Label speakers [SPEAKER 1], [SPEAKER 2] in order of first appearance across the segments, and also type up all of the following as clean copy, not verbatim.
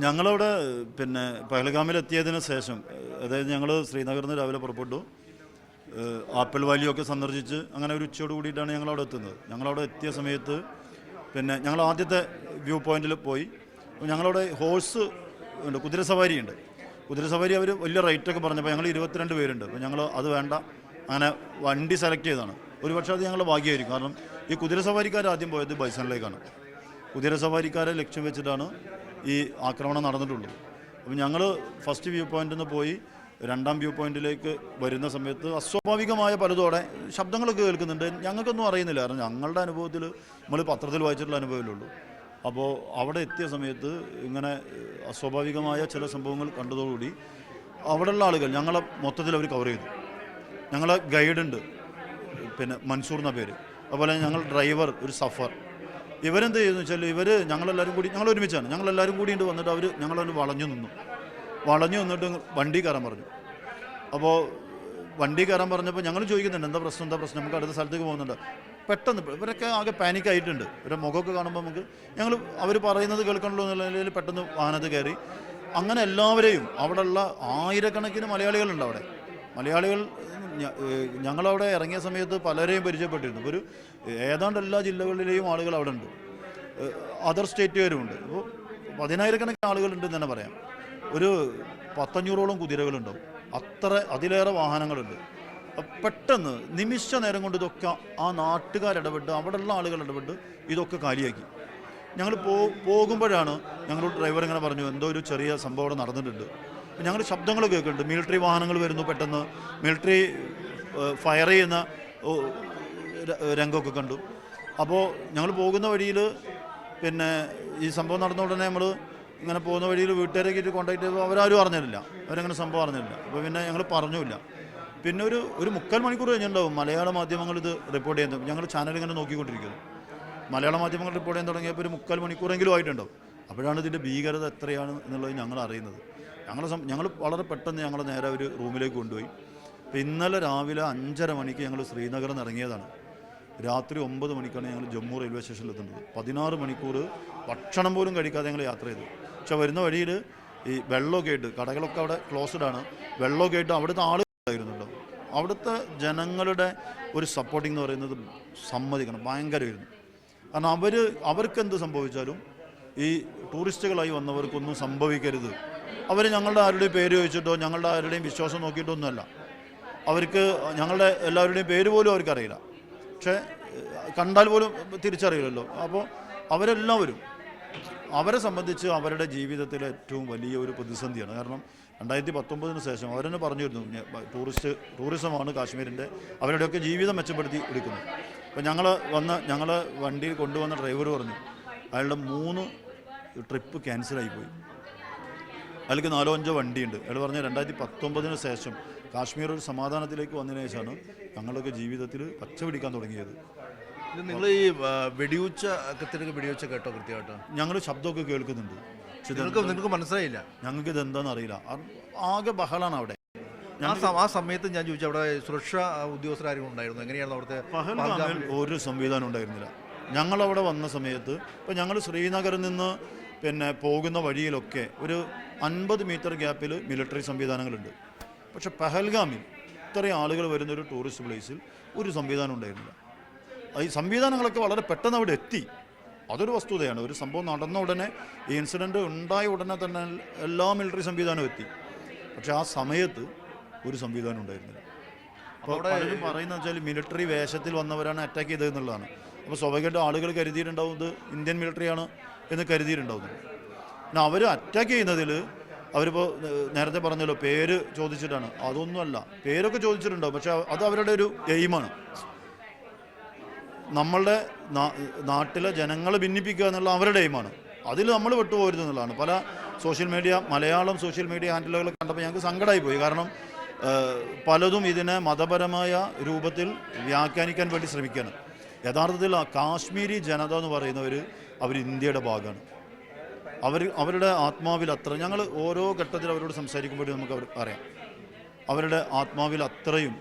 [SPEAKER 1] ഞങ്ങളവിടെ പിന്നെ പഹൽഗാമിലെത്തിയതിന് ശേഷം, അതായത് ഞങ്ങൾ ശ്രീനഗറിൽ നിന്ന് രാവിലെ പുറപ്പെട്ടു. ആപ്പിൾ വാലിയൊക്കെ സന്ദർശിച്ച് അങ്ങനെ ഒരു ഉച്ചയോട് കൂടിയിട്ടാണ് ഞങ്ങളവിടെ എത്തുന്നത്. ഞങ്ങളവിടെ എത്തിയ സമയത്ത് പിന്നെ ഞങ്ങൾ ആദ്യത്തെ വ്യൂ പോയിന്റിൽ പോയി. ഞങ്ങളവിടെ ഹോഴ്സ് ഉണ്ട്, കുതിരസവാരി ഉണ്ട്. കുതിരസവാരി അവർ വലിയ റേറ്റൊക്കെ പറഞ്ഞപ്പോൾ ഞങ്ങൾ 22 പേരുണ്ട്. അപ്പോൾ ഞങ്ങൾ അത് വേണ്ട, അങ്ങനെ വണ്ടി സെലക്ട് ചെയ്തതാണ്. ഒരു പക്ഷേ അത് ഞങ്ങൾ ഭാഗ്യമായിരിക്കും. കാരണം ഈ കുതിരസവാരിക്കാർ ആദ്യം പോയത് ബൈസണിലേക്കാണ്. കുതിരസവാരിക്കാരെ ലക്ഷ്യം വെച്ചിട്ടാണ് ഈ ആക്രമണം നടന്നിട്ടുള്ളത്. അപ്പോൾ ഞങ്ങൾ ഫസ്റ്റ് വ്യൂ പോയിന്റിൽ നിന്ന് പോയി രണ്ടാം വ്യൂ പോയിന്റിലേക്ക് വരുന്ന സമയത്ത് അസ്വാഭാവികമായ പലതോടെ ശബ്ദങ്ങളൊക്കെ കേൾക്കുന്നുണ്ട്. ഞങ്ങൾക്കൊന്നും അറിയുന്നില്ല, കാരണം ഞങ്ങളുടെ അനുഭവത്തിൽ നമ്മൾ പത്രത്തിൽ വായിച്ചിട്ടുള്ള അനുഭവമേ. അപ്പോൾ അവിടെ എത്തിയ സമയത്ത് ഇങ്ങനെ അസ്വാഭാവികമായ ചില സംഭവങ്ങൾ കണ്ടതോടുകൂടി അവിടെയുള്ള ആളുകൾ ഞങ്ങളെ മൊത്തത്തിൽ അവർ കവർ ചെയ്തു. ഞങ്ങളെ ഗൈഡുണ്ട്, പിന്നെ മൻസൂർ എന്ന പേര്, അതുപോലെ ഞങ്ങൾ ഡ്രൈവർ ഒരു സഫർ. ഇവരെന്ത് ചെയ്യുന്നു വെച്ചാൽ ഞങ്ങളെല്ലാവരും കൂടി, ഞങ്ങൾ ഒരുമിച്ചാണ്, ഞങ്ങളെല്ലാവരും കൂടിയിട്ട് വന്നിട്ട് അവർ ഞങ്ങളൊന്ന് വളഞ്ഞു നിന്നിട്ട് വണ്ടി കയറാൻ പറഞ്ഞു. അപ്പോൾ വണ്ടി കയറാൻ പറഞ്ഞപ്പോൾ ഞങ്ങൾ ചോദിക്കുന്നുണ്ട് എന്താ പ്രശ്നം, നമുക്ക് അടുത്ത സ്ഥലത്തേക്ക് പോകുന്നുണ്ട്. പെട്ടെന്ന് ഇവരൊക്കെ ആകെ പാനിക്കായിട്ടുണ്ട്. ഇവരുടെ മുഖമൊക്കെ കാണുമ്പോൾ ഞങ്ങൾ അവർ പറയുന്നത് കേൾക്കണല്ലോ എന്നുള്ള നിലയിൽ പെട്ടെന്ന് വാഹനത്തിൽ കയറി. അങ്ങനെ എല്ലാവരെയും, അവിടെയുള്ള ആയിരക്കണക്കിന് മലയാളികളുണ്ട് അവിടെ. മലയാളികൾ ഞങ്ങളവിടെ ഇറങ്ങിയ സമയത്ത് പലരെയും പരിചയപ്പെട്ടിരുന്നു. ഒരു ഏതാണ്ട് എല്ലാ ജില്ലകളിലെയും ആളുകൾ അവിടെ ഉണ്ട്, അതർ സ്റ്റേറ്റുകാരുമുണ്ട്. അപ്പോൾ 10,000-കണക്കിന് ആളുകളുണ്ടെന്ന് തന്നെ പറയാം. ഒരു 500-ഓളം കുതിരകളുണ്ടാവും, അതിലേറെ വാഹനങ്ങളുണ്ട്. പെട്ടെന്ന് നിമിഷ നേരം കൊണ്ട് ഇതൊക്കെ ആ നാട്ടുകാരിടപെട്ട്, അവിടെയുള്ള ആളുകൾ ഇടപെട്ട് ഇതൊക്കെ കാലിയാക്കി. ഞങ്ങൾ പോകുമ്പോഴാണ് ഞങ്ങളോട് ഡ്രൈവർ ഇങ്ങനെ പറഞ്ഞു എന്തോ ഒരു ചെറിയ സംഭവം അവിടെ നടന്നിട്ടുണ്ട്. ഞങ്ങൾ ശബ്ദങ്ങൾ കേൾക്കുന്നുണ്ട്, മിലിറ്ററി വാഹനങ്ങൾ വരുന്നു, പെട്ടെന്ന് മിലിറ്ററി ഫയർ ചെയ്യുന്ന രംഗമൊക്കെ കണ്ടു. അപ്പോൾ ഞങ്ങൾ പോകുന്ന വഴിയിൽ പിന്നെ ഈ സംഭവം നടന്ന ഉടനെ നമ്മൾ ഇങ്ങനെ പോകുന്ന വഴിയിൽ വീട്ടുകാരൊക്കെ കോൺടാക്ട് ചെയ്തപ്പോൾ അവരാരും അറിഞ്ഞിട്ടില്ല, അവരങ്ങനെ സംഭവം അറിഞ്ഞിട്ടില്ല. അപ്പോൾ പിന്നെ ഞങ്ങൾ പറഞ്ഞില്ല. പിന്നെ ഒരു 3/4 മണിക്കൂർ കഴിഞ്ഞിട്ടുണ്ടാവും മലയാള മാധ്യമങ്ങൾ ഇത് റിപ്പോർട്ട് ചെയ്യുന്നത്. ഞങ്ങൾ ചാനൽ ഇങ്ങനെ നോക്കിക്കൊണ്ടിരിക്കുന്നു. മലയാള മാധ്യമങ്ങൾ റിപ്പോർട്ട് ചെയ്യാൻ തുടങ്ങിയപ്പോൾ ഒരു 3/4 മണിക്കൂറെങ്കിലും ആയിട്ടുണ്ടാവും. അപ്പോഴാണ് ഇതിൻ്റെ ഭീകരത എത്രയാണ് എന്നുള്ളത് ഞങ്ങൾ അറിയുന്നത്. ഞങ്ങൾ വളരെ പെട്ടെന്ന് ഞങ്ങൾ നേരെ ഒരു റൂമിലേക്ക് കൊണ്ടുപോയി. അപ്പോൾ ഇന്നലെ രാവിലെ 5:30 മണിക്ക് ഞങ്ങൾ ശ്രീനഗറിൽ നിന്ന് ഇറങ്ങിയതാണ്. രാത്രി 9 മണിക്കാണ് ഞങ്ങൾ ജമ്മു റെയിൽവേ സ്റ്റേഷനിൽ എത്തുന്നത്. 16 മണിക്കൂർ ഭക്ഷണം പോലും കഴിക്കാതെ ഞങ്ങൾ യാത്ര ചെയ്തു. പക്ഷെ വരുന്ന വഴിയിൽ ഈ വെള്ളമൊക്കെ ആയിട്ട്, കടകളൊക്കെ അവിടെ ക്ലോസ്ഡ് ആണ്, വെള്ളമൊക്കെ ആയിട്ട് അവിടുത്തെ ആളുകളുണ്ടായിരുന്നുണ്ടോ. അവിടുത്തെ ജനങ്ങളുടെ ഒരു സപ്പോർട്ടിംഗ് എന്ന് പറയുന്നത് സമ്മതിക്കണം, ഭയങ്കരമായിരുന്നു. കാരണം അവർക്കെന്ത് സംഭവിച്ചാലും ഈ ടൂറിസ്റ്റുകളായി വന്നവർക്കൊന്നും സംഭവിക്കരുത്. അവർ ഞങ്ങളുടെ ആരുടെയും പേര് ചോദിച്ചിട്ടോ ഞങ്ങളുടെ ആരുടെയും വിശ്വാസം നോക്കിയിട്ടോ ഒന്നുമല്ല. അവർക്ക് ഞങ്ങളുടെ എല്ലാവരുടെയും പേര് പോലും അവർക്കറിയില്ല, പക്ഷേ കണ്ടാൽ പോലും തിരിച്ചറിയില്ലല്ലോ. അപ്പോൾ അവരെല്ലാവരും അവരെ സംബന്ധിച്ച് അവരുടെ ജീവിതത്തിലെ ഏറ്റവും വലിയ ഒരു പ്രതിസന്ധിയാണ്. കാരണം 2019 ശേഷം അവരെന്നെ പറഞ്ഞിരുന്നു ടൂറിസമാണ് കാശ്മീരിൻ്റെ അവരുടെയൊക്കെ ജീവിതം മെച്ചപ്പെടുത്തി എടുക്കുന്നത്. അപ്പോൾ ഞങ്ങളെ വണ്ടിയിൽ കൊണ്ടുവന്ന ഡ്രൈവർ പറഞ്ഞു അയാളുടെ 3 ട്രിപ്പ് ക്യാൻസലായിപ്പോയി. അയാൾക്ക് 4-5 വണ്ടിയുണ്ട്. അയാൾ പറഞ്ഞ 2019 ശേഷം കാശ്മീർ ഒരു സമാധാനത്തിലേക്ക് വന്നതിന് ശേഷമാണ് ഞങ്ങളൊക്കെ ജീവിതത്തിൽ പച്ച പിടിക്കാൻ തുടങ്ങിയത്.
[SPEAKER 2] നിങ്ങൾ ഈ വെടിവെച്ച കേട്ടോ കൃത്യമായിട്ട്?
[SPEAKER 1] ഞങ്ങൾ ശബ്ദമൊക്കെ കേൾക്കുന്നുണ്ട്,
[SPEAKER 2] നിങ്ങൾക്ക് മനസ്സിലായില്ല.
[SPEAKER 1] ഞങ്ങൾക്ക് ഇതെന്താണെന്ന് അറിയില്ല. ആകെ ബഹളാണ് അവിടെ.
[SPEAKER 2] ആ സമയത്ത് ഞാൻ ചോദിച്ചു അവിടെ സുരക്ഷാ ഉദ്യോഗസ്ഥരും ഉണ്ടായിരുന്നു, എങ്ങനെയായിരുന്നു അവിടുത്തെ?
[SPEAKER 1] പഹൽഗാമിൽ ഒരു സംവിധാനം ഉണ്ടായിരുന്നില്ല. ഞങ്ങളവിടെ വന്ന സമയത്ത് ഇപ്പോൾ ഞങ്ങൾ ശ്രീനഗറിൽ നിന്ന് പിന്നെ പോകുന്ന വഴിയിലൊക്കെ ഒരു 50 മീറ്റർ ഗ്യാപ്പിൽ മിലിറ്ററി സംവിധാനങ്ങളുണ്ട്. പക്ഷെ പഹൽഗാമിൽ ഇത്രയും ആളുകൾ വരുന്നൊരു ടൂറിസ്റ്റ് പ്ലേസിൽ ഒരു സംവിധാനം ഉണ്ടായിരുന്നില്ല. ഈ സംവിധാനങ്ങളൊക്കെ വളരെ പെട്ടെന്ന് അവിടെ എത്തി, അതൊരു വസ്തുതയാണ്. ഒരു സംഭവം നടന്ന ഉടനെ, ഈ ഇൻസിഡൻറ്റ് ഉണ്ടായ ഉടനെ തന്നെ എല്ലാ മിലിറ്ററി സംവിധാനവും എത്തി. പക്ഷെ ആ സമയത്ത് ഒരു സംവിധാനം ഉണ്ടായിരുന്നില്ല. അപ്പോൾ പലരും പറയുന്നത് വെച്ചാൽ മിലിറ്ററി വേഷത്തിൽ വന്നവരാണ് അറ്റാക്ക് ചെയ്തതെന്നുള്ളതാണ്. അപ്പോൾ സ്വാഭാവികമായിട്ടും ആളുകൾ കരുതിയിട്ടുണ്ടാവും ഇത് ഇന്ത്യൻ മിലിറ്ററിയാണ് എന്ന് കരുതിയിട്ടുണ്ടാവുന്നത്. പിന്നെ അവർ അറ്റാക്ക് ചെയ്യുന്നതിൽ അവരിപ്പോൾ നേരത്തെ പറഞ്ഞല്ലോ പേര് ചോദിച്ചിട്ടാണ്, അതൊന്നുമല്ല. പേരൊക്കെ ചോദിച്ചിട്ടുണ്ടാവും, പക്ഷെ അത് അവരുടെ ഒരു എയിമാണ്. നമ്മളുടെ നാട്ടിലെ ജനങ്ങളെ ഭിന്നിപ്പിക്കുക എന്നുള്ള അവരുടെ എയിമാണ്. അതിൽ നമ്മൾ വിട്ടുപോകരുത് എന്നുള്ളതാണ്. പല മലയാളം സോഷ്യൽ മീഡിയ ഹാൻഡിലുകൾ കണ്ടപ്പോൾ ഞങ്ങൾക്ക് സങ്കടമായി പോയി. കാരണം പലതും ഇതിനെ മതപരമായ രൂപത്തിൽ വ്യാഖ്യാനിക്കാൻ വേണ്ടി ശ്രമിക്കുകയാണ്. യഥാർത്ഥത്തിൽ കാശ്മീരി ജനത എന്ന് പറയുന്നവർ അവർ ഇന്ത്യയുടെ ഭാഗമാണ്. അവരുടെ ആത്മാവിൽ അത്ര, ഞങ്ങൾ ഓരോ ഘട്ടത്തിൽ അവരോട് സംസാരിക്കുമ്പോഴും നമുക്ക് അറിയാം, അവരുടെ ആത്മാവിൽ അത്രയും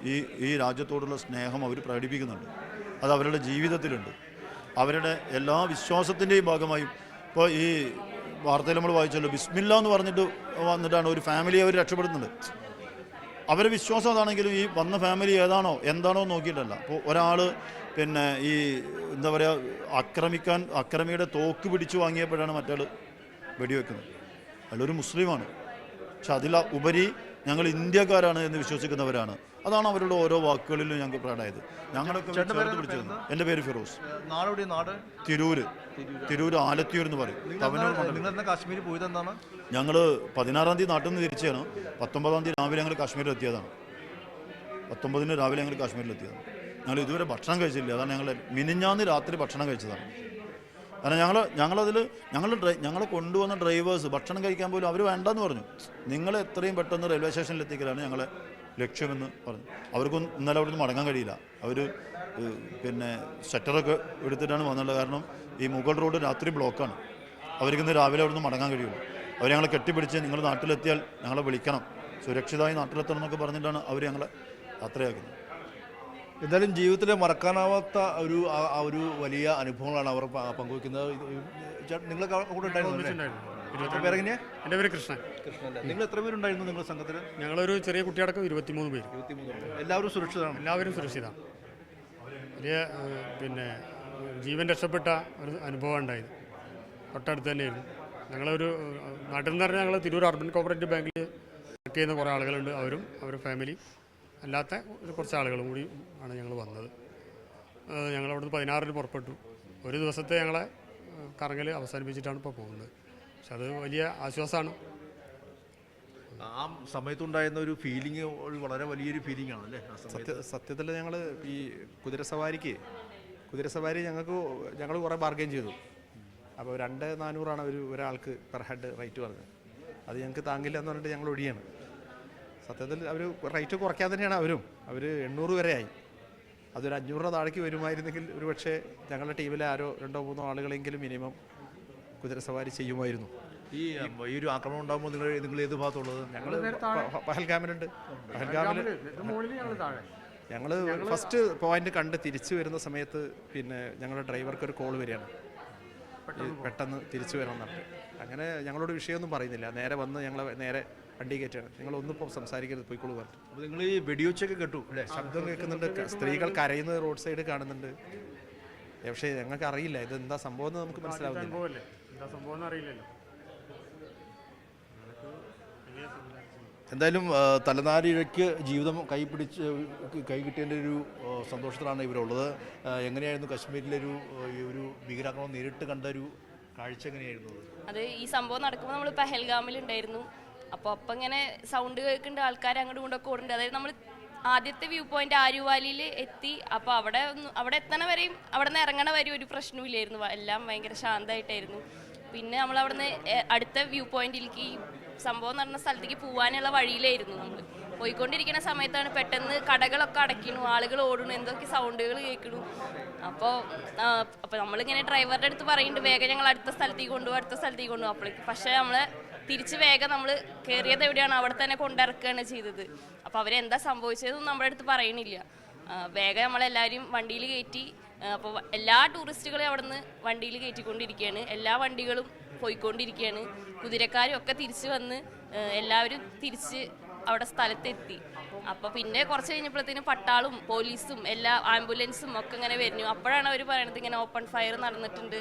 [SPEAKER 1] ഈ രാജ്യത്തോടുള്ള സ്നേഹം അവർ പ്രകടിപ്പിക്കുന്നുണ്ട്. അത് അവരുടെ ജീവിതത്തിലുണ്ട്. അവരുടെ എല്ലാ വിശ്വാസത്തിൻ്റെയും ഭാഗമായും ഇപ്പോൾ ഈ വാർത്തയിൽ നമ്മൾ വായിച്ചല്ലോ, ബിസ്മില്ല എന്ന് പറഞ്ഞിട്ട് വന്നിട്ടാണ് ഒരു ഫാമിലി അവർ രക്ഷപ്പെടുന്നുണ്ട്. അവരുടെ വിശ്വാസം അതാണെങ്കിലും ഈ വന്ന ഫാമിലി ഏതാണോ എന്താണോ നോക്കിയിട്ടല്ല. അപ്പോൾ ഒരാൾ പിന്നെ ഈ എന്താ പറയുക അക്രമിയുടെ തോക്ക് പിടിച്ചു വാങ്ങിയപ്പോഴാണ് മറ്റാൾ വെടിവെക്കുന്നത്. അതിലൊരു മുസ്ലിമാണ്. പക്ഷെ ഉപരി ഞങ്ങൾ ഇന്ത്യക്കാരാണ് എന്ന് വിശ്വസിക്കുന്നവരാണ്. അതാണ് അവരുടെ ഓരോ വാക്കുകളിലും ഞങ്ങൾക്ക് പ്രകടമായത്. ഞങ്ങളൊക്കെ ചേർത്ത് പിടിച്ചിരുന്നു. എൻ്റെ പേര് ഫിറോസ്.
[SPEAKER 2] നാട്
[SPEAKER 1] തിരൂർ ആലത്തിയൂർ എന്ന് പറയും.
[SPEAKER 2] കാശ്മീർ പോയത് എന്താണ്?
[SPEAKER 1] ഞങ്ങൾ 16-ാം തീയതി നാട്ടിൽ നിന്ന് തിരിച്ചാണ്. 19-ാം തീയതി രാവിലെ ഞങ്ങൾ കാശ്മീരിലെത്തിയതാണ്. 19-ന് രാവിലെ ഞങ്ങൾ കാശ്മീരിലെത്തിയതാണ്. ഞങ്ങൾ ഇതുവരെ ഭക്ഷണം കഴിച്ചില്ല. അതാണ് മിനിഞ്ഞാന്ന് രാത്രി ഭക്ഷണം കഴിച്ചതാണ്. കാരണം ഞങ്ങളെ കൊണ്ടുവന്ന ഡ്രൈവേഴ്സ് ഭക്ഷണം കഴിക്കാൻ പോലും അവർ വേണ്ടെന്ന് പറഞ്ഞു. നിങ്ങൾ എത്രയും പെട്ടെന്ന് റെയിൽവേ സ്റ്റേഷനിൽ എത്തിക്കലാണ് ഞങ്ങളെ ലക്ഷ്യമെന്ന് പറഞ്ഞു. അവർക്കൊന്നും ഇന്നലെ അവിടെ നിന്ന് മടങ്ങാൻ കഴിയില്ല. അവർ പിന്നെ ഷട്ടറൊക്കെ എടുത്തിട്ടാണ് വന്നുള്ളത്. കാരണം ഈ മുഗൾ റോഡ് രാത്രി ബ്ലോക്കാണ്. അവർക്കിന്ന് രാവിലെ അവിടെ നിന്ന് മടങ്ങാൻ കഴിയുള്ളൂ. അവർ ഞങ്ങളെ കെട്ടിപ്പിടിച്ച് നിങ്ങൾ നാട്ടിലെത്തിയാൽ ഞങ്ങളെ വിളിക്കണം, സുരക്ഷിതമായി നാട്ടിലെത്തണം എന്നൊക്കെ പറഞ്ഞിട്ടാണ് അവർ ഞങ്ങളെ യാത്രയാക്കുന്നത്.
[SPEAKER 2] എന്തായാലും ജീവിതത്തിൽ മറക്കാനാവാത്ത ഒരു വലിയ അനുഭവങ്ങളാണ് അവർ പങ്കുവയ്ക്കുന്നത്. നിങ്ങളൊക്കെ കൂടെ ഉണ്ടായിരുന്നു?
[SPEAKER 3] എൻ്റെ പേര് കൃഷ്ണൻ.
[SPEAKER 2] നിങ്ങൾ എത്ര പേരുണ്ടായിരുന്നു നിങ്ങളുടെ സംഘത്തിൽ?
[SPEAKER 3] ഞങ്ങളൊരു ചെറിയ കുട്ടിയടക്കം 23 പേര്.
[SPEAKER 2] എല്ലാവരും സുരക്ഷിതമാണ്?
[SPEAKER 3] എല്ലാവരും സുരക്ഷിതമാണ്. വലിയ പിന്നെ ജീവൻ രക്ഷപ്പെട്ട ഒരു അനുഭവം ഉണ്ടായത്. തൊട്ടടുത്ത് തന്നെയായിരുന്നു. ഞങ്ങളൊരു നാട്ടിൽ നിന്ന് പറഞ്ഞാൽ ഞങ്ങൾ തിരൂർ അർബൻ കോപ്പറേറ്റീവ് ബാങ്കിൽ വർക്ക് ചെയ്യുന്ന കുറേ ആളുകളുണ്ട്. അവരുടെ ഫാമിലി അല്ലാത്ത കുറച്ച് ആളുകളും കൂടി ആണ് ഞങ്ങൾ വന്നത്. ഞങ്ങളവിടുന്ന് 16-ന് പുറപ്പെട്ടു. ഒരു ദിവസത്തെ ഞങ്ങളെ കറങ്ങൽ അവസാനിപ്പിച്ചിട്ടാണ് ഇപ്പോൾ പോകുന്നത്. പക്ഷെ അത് വലിയ ആശ്വാസമാണ്.
[SPEAKER 2] ആ സമയത്തുണ്ടായിരുന്ന ഒരു ഫീലിംഗ് വളരെ വലിയൊരു ഫീലിംഗ് ആണല്ലേ?
[SPEAKER 4] സത്യത്തിൽ ഞങ്ങൾ ഈ കുതിരസവാരി ഞങ്ങൾ കുറേ ബാർഗെയിൻ ചെയ്തു. അപ്പോൾ 2,400 ഒരാൾക്ക് പെർ ഹെഡ് റേറ്റ് പറഞ്ഞത്. അത് ഞങ്ങൾക്ക് താങ്ങില്ല എന്ന് പറഞ്ഞിട്ട് ഞങ്ങൾ ഒഴിയാണ്. സത്യത്തിൽ അവർ റേറ്റ് കുറയ്ക്കാൻ തന്നെയാണ് അവർ 800 വരെ ആയി. അതൊരു 500 രൂപ താഴേക്ക് വരുമായിരുന്നെങ്കിൽ ഒരു പക്ഷേ ഞങ്ങളുടെ ടീമിലെ 2-3 ആളുകളെങ്കിലും മിനിമം കുതിരസവാരി ചെയ്യുമായിരുന്നു.
[SPEAKER 2] ഈ ഒരു ആക്രമണം ഉണ്ടാകുമ്പോൾ നിങ്ങൾ ഏത് ഭാഗത്തുള്ളത്?
[SPEAKER 4] ഞങ്ങൾ പഹൽഗാമിലുണ്ട്. ഞങ്ങൾ ഫസ്റ്റ് പോയിന്റ് കണ്ട് തിരിച്ചു വരുന്ന സമയത്ത് പിന്നെ ഞങ്ങളുടെ ഡ്രൈവർക്ക് ഒരു കോൾ വരികയാണ്, പെട്ടെന്ന് തിരിച്ചു വരണം എന്നിട്ട്. അങ്ങനെ ഞങ്ങളോട് വിഷയമൊന്നും പറയുന്നില്ല. നേരെ വന്ന് നേരെ വണ്ടി കയറ്റാണ്. നിങ്ങളൊന്നിപ്പോൾ സംസാരിക്കരുത്, പോയിക്കോളൂ പറഞ്ഞു.
[SPEAKER 2] അപ്പോൾ നിങ്ങൾ ഈ വെടിവെച്ചൊക്കെ കേട്ടു അല്ലേ?
[SPEAKER 4] ശബ്ദം കേൾക്കുന്നുണ്ട്, സ്ത്രീകൾ കരയുന്നത് റോഡ് സൈഡ് കാണുന്നുണ്ട്. പക്ഷേ ഞങ്ങൾക്ക് അറിയില്ല ഇത് എന്താ സംഭവം എന്ന് നമുക്ക് മനസ്സിലാവുന്നില്ല.
[SPEAKER 2] എന്തായാലും തലനാരിഴയ്ക്ക് ജീവിതം കൈ കിട്ടിയതിൻ്റെ ഒരു സന്തോഷത്തിലാണ് ഇവരുള്ളത്. എങ്ങനെയായിരുന്നു കശ്മീരിലെ ഒരു ഭീകരാക്രമണം നേരിട്ട് കണ്ട ഒരു കാഴ്ച എങ്ങനെയായിരുന്നു?
[SPEAKER 5] അത് ഈ സംഭവം നടക്കുമ്പോൾ നമ്മൾ പഹൽഗാമിലുണ്ടായിരുന്നു. അപ്പോൾ ഇങ്ങനെ സൗണ്ട് കേൾക്കേണ്ട ആൾക്കാർ അങ്ങോട്ടും ഇങ്ങോട്ടൊക്കെ ഓടുന്നുണ്ട്. അതായത് നമ്മൾ ആദ്യത്തെ വ്യൂ പോയിന്റ് ആരുവാലിയിൽ എത്തി. അപ്പോൾ അവിടെ എത്തണ വരെയും അവിടെ നിന്ന് ഇറങ്ങണ വരെയും ഒരു പ്രശ്നമില്ലായിരുന്നു. എല്ലാം ഭയങ്കര ശാന്തമായിട്ടായിരുന്നു. പിന്നെ നമ്മൾ അവിടെ നിന്ന് അടുത്ത വ്യൂ പോയിന്റിലേക്ക് ഈ സംഭവം നടന്ന സ്ഥലത്തേക്ക് പോകാനുള്ള വഴിയിലായിരുന്നു നമ്മൾ പോയിക്കൊണ്ടിരിക്കുന്ന സമയത്താണ് പെട്ടെന്ന് കടകളൊക്കെ അടയ്ക്കണു, ആളുകൾ ഓടണു, എന്തൊക്കെ സൗണ്ടുകൾ കേൾക്കണു. അപ്പോൾ നമ്മളിങ്ങനെ ഡ്രൈവറുടെ അടുത്ത് പറയുന്നുണ്ട് വേഗം ഞങ്ങൾ അടുത്ത സ്ഥലത്തേക്ക് കൊണ്ടുപോകും അപ്പോഴേക്ക്. പക്ഷേ നമ്മൾ തിരിച്ച് വേഗം നമ്മൾ കയറിയത് എവിടെയാണ് അവിടെ തന്നെ കൊണ്ടിറക്കുകയാണ് ചെയ്തത്. അപ്പോൾ അവരെന്താ സംഭവിച്ചതെന്നും നമ്മുടെ അടുത്ത് പറയണില്ല. വേഗം നമ്മളെല്ലാവരും വണ്ടിയിൽ കയറ്റി. അപ്പോൾ എല്ലാ ടൂറിസ്റ്റുകളെയും അവിടെ നിന്ന് വണ്ടിയിൽ കയറ്റിക്കൊണ്ടിരിക്കുകയാണ്. എല്ലാ വണ്ടികളും പോയിക്കൊണ്ടിരിക്കുകയാണ്. കുതിരക്കാരും ഒക്കെ തിരിച്ച് വന്ന് എല്ലാവരും തിരിച്ച് അവിടെ സ്ഥലത്തെത്തി. അപ്പോൾ പിന്നെ കുറച്ച് കഴിഞ്ഞപ്പോഴത്തേനും പട്ടാളും പോലീസും എല്ലാ ആംബുലൻസും ഒക്കെ ഇങ്ങനെ വരുന്നു. അപ്പോഴാണ് അവർ പറയണത് ഇങ്ങനെ ഓപ്പൺ ഫയർ നടന്നിട്ടുണ്ട്.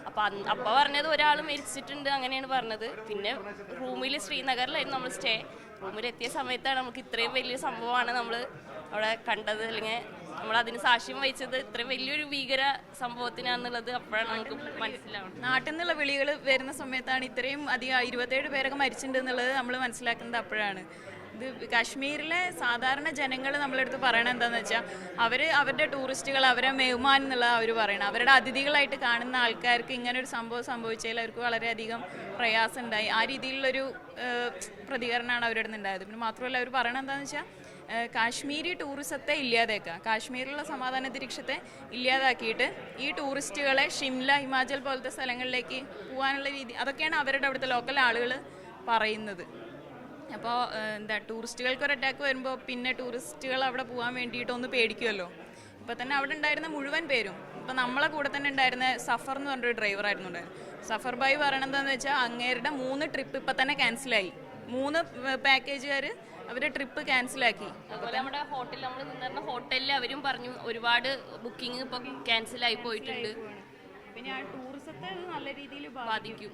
[SPEAKER 5] അപ്പോൾ പറഞ്ഞത് ഒരാൾ മരിച്ചിട്ടുണ്ട്, അങ്ങനെയാണ് പറഞ്ഞത്. പിന്നെ റൂമിൽ ശ്രീനഗറിലായിരുന്നു നമ്മൾ സ്റ്റേ. റൂമിലെത്തിയ സമയത്താണ് നമുക്ക് ഇത്രയും വലിയ സംഭവമാണ് നമ്മൾ അവിടെ കണ്ടത്, അല്ലെങ്കിൽ നമ്മൾ അതിന് സാക്ഷ്യം വഹിച്ചത് ഇത്രയും വലിയൊരു ഭീകര സംഭവത്തിനാണെന്നുള്ളത് അപ്പോഴാണ് നമുക്ക് മനസ്സിലാവുന്നത്.
[SPEAKER 6] നാട്ടിൽ നിന്നുള്ള വിളികൾ വരുന്ന സമയത്താണ് ഇത്രയും അധികം 27 പേരൊക്കെ മരിച്ചിട്ടുണ്ട് എന്നുള്ളത് നമ്മൾ മനസ്സിലാക്കുന്നത് അപ്പോഴാണ്. ഇത് കാശ്മീരിലെ സാധാരണ ജനങ്ങൾ നമ്മളെടുത്ത് പറയണത് എന്താണെന്ന് വെച്ചാൽ അവരുടെ ടൂറിസ്റ്റുകൾ, അവരെ മെഹ്മാൻ എന്നുള്ള അവർ പറയണം. അവരുടെ അതിഥികളായിട്ട് കാണുന്ന ആൾക്കാർക്ക് ഇങ്ങനൊരു സംഭവം സംഭവിച്ചതിൽ അവർക്ക് വളരെയധികം പ്രയാസം ഉണ്ടായി. ആ രീതിയിലുള്ളൊരു പ്രതികരണമാണ് അവരുടെ നിന്ന് ഉണ്ടായത്. പിന്നെ മാത്രമല്ല അവർ പറയണത് എന്താണെന്ന് വെച്ചാൽ കാശ്മീരി ടൂറിസത്തെ ഇല്ലാതാക്കുക, കാശ്മീരിലുള്ള സമാധാന അന്തരീക്ഷത്തെ ഇല്ലാതാക്കിയിട്ട് ഈ ടൂറിസ്റ്റുകളെ ഷിംല, ഹിമാചൽ പോലത്തെ സ്ഥലങ്ങളിലേക്ക് പോകാനുള്ള രീതി, അതൊക്കെയാണ് അവരുടെ അവിടുത്തെ ലോക്കൽ ആളുകൾ പറയുന്നത്. അപ്പോൾ ടൂറിസ്റ്റുകൾക്ക് ഒരു അറ്റാക്ക് വരുമ്പോൾ പിന്നെ ടൂറിസ്റ്റുകൾ അവിടെ പോകാൻ വേണ്ടിയിട്ടൊന്ന് പേടിക്കുമല്ലോ. ഇപ്പോൾ തന്നെ അവിടെ ഉണ്ടായിരുന്ന മുഴുവൻ പേരും, ഇപ്പോൾ നമ്മളെ കൂടെ തന്നെ ഉണ്ടായിരുന്ന സഫർ എന്ന് പറഞ്ഞൊരു ഡ്രൈവറായിരുന്നു ഉണ്ടായിരുന്നു. സഫർ ബായി പറയണത് എന്താണെന്ന് വെച്ചാൽ അങ്ങേരുടെ 3 ട്രിപ്പ് ഇപ്പം തന്നെ ക്യാൻസലായി. 3 പാക്കേജുകാർ അവരുടെ ട്രിപ്പ് ക്യാൻസലാക്കി.
[SPEAKER 5] അതുപോലെ നമ്മുടെ ഹോട്ടലിൽ നമ്മൾ നിന്നിരുന്ന ഹോട്ടലിൽ അവരും പറഞ്ഞു ഒരുപാട് ബുക്കിംഗ് ഇപ്പോൾ ക്യാൻസലായി പോയിട്ടുണ്ട്.
[SPEAKER 6] പിന്നെ ആ ടൂറിസത്തെ അത് നല്ല രീതിയിൽ
[SPEAKER 5] ബാധിക്കും.